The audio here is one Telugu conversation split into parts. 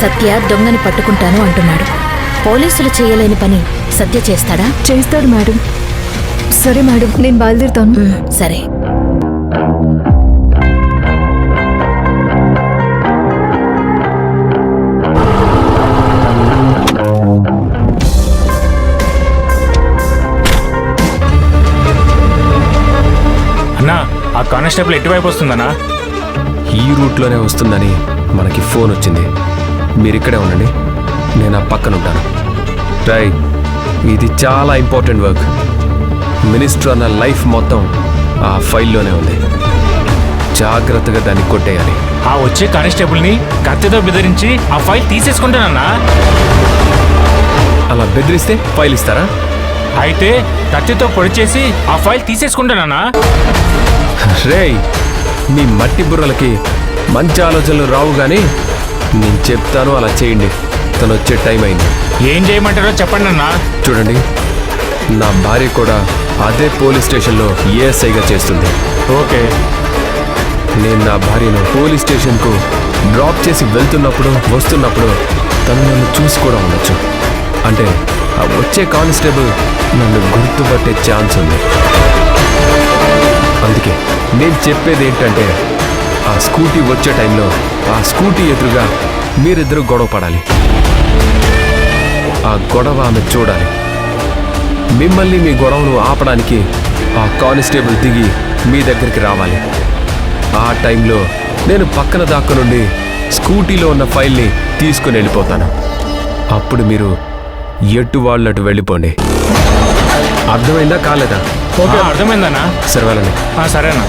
సత్య దొంగని పట్టుకుంటాను అంటున్నాడు. పోలీసులు చేయలేని పని సత్య చేస్తాడా? చేస్తాడు మేడం. సరే మేడం, నేను బయలుదేరుతాను. సరే. అన్నా, ఆ కానిస్టేబుల్ ఎటువైపు వస్తుందన్నా? ఈ రూట్లోనే వస్తుందని మనకి ఫోన్ వచ్చింది. మీరిక్కడే ఉండండి, నేను ఆ పక్కన ఉంటాను. ట్రై, ఇది చాలా ఇంపార్టెంట్ వర్క్. మినిస్టర్ అన్న లైఫ్ మొత్తం ఆ ఫైల్లోనే ఉంది. జాగ్రత్తగా దాన్ని కొట్టేయాలి. ఆ వచ్చే కానిస్టేబుల్ని కత్తితో బెదిరించి ఆ ఫైల్ తీసేసుకుంటానన్నా. అలా బెదిరిస్తే ఫైల్ ఇస్తారా? అయితే కత్తితో పొడి చేసి ఆ ఫైల్ తీసేసుకుంటానన్నా. రేయ్, మీ మట్టి బుర్రలకి మంచి ఆలోచనలు రావు కానీ నేను చెప్తాను, అలా చేయండి. తను వచ్చే టైం అయింది. ఏం చేయమంటారో చెప్పండి అన్నా. చూడండి, నా భార్య కూడా అదే పోలీస్ స్టేషన్లో ఏఎస్ఐగా చేస్తుంది. ఓకే. నేను నా భార్యను పోలీస్ స్టేషన్కు డ్రాప్ చేసి వెళ్తున్నప్పుడు వస్తున్నప్పుడు తను నన్ను చూసి కూడా ఉండొచ్చు. అంటే ఆ వచ్చే కానిస్టేబుల్ నన్ను గుర్తుపట్టే ఛాన్స్ ఉంది. అందుకే నేను చెప్పేది ఏంటంటే, ఆ స్కూటీ వచ్చే టైంలో ఆ స్కూటీ ఎదురుగా మీరిద్దరూ గొడవ పడాలి. ఆ గొడవ ఆమె చూడాలి. మిమ్మల్ని మీ గొడవను ఆపడానికి ఆ కానిస్టేబుల్ దిగి మీ దగ్గరికి రావాలి. ఆ టైంలో నేను పక్కన దాక్క నుండి స్కూటీలో ఉన్న ఫైల్ని తీసుకుని వెళ్ళిపోతాను. అప్పుడు మీరు ఎటు వాళ్ళటు వెళ్ళిపోండి. అర్థమైందా కాలేదా? అర్థమైందన్నా. సరే వెళ్ళండి. సరేనా.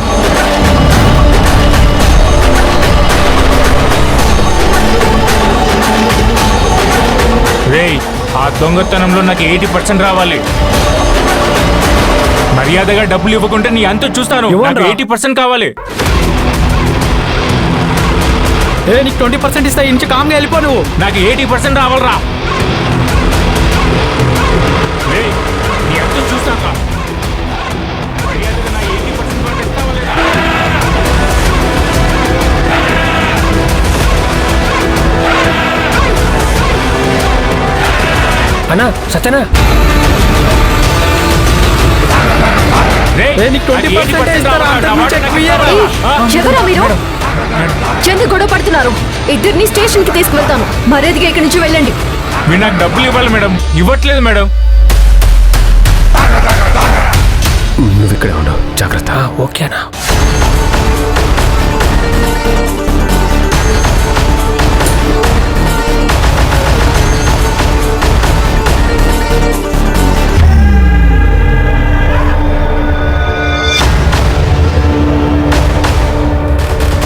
రేయ్, ఆ దొంగతనంలో నాకు 80% రావాలి. మర్యాదగా డబ్బులు ఇవ్వకుంటే నీ అంతా చూస్తాను. నాకు 80% కావాలి. నీకు 20% ఇస్తా. ఇంచి కామ్గా వెళ్ళిపో నువ్వు. నాకు 80% రావాలరా. రేయ్, నీ అంతా చూస్తాను. మర్యాదగా నా 80% కూడా ఇస్తావా లేదా? అన్నా, సత్యనా, నీకు 20% ఇస్తారా? ఎవరా మీరు? చెంది గొడవ పడుతున్నారు. ఇద్దరిని స్టేషన్ కి తీసుకువెళ్తాను. మర్యాదగా ఇక్కడి నుంచి వెళ్ళండి. మీరు నాకు డబ్బులు ఇవ్వాలి మేడం. ఇవ్వట్లేదు మేడం. నువ్వు ఇక్కడే ఉండవు, జాగ్రత్త. ఓకేనా?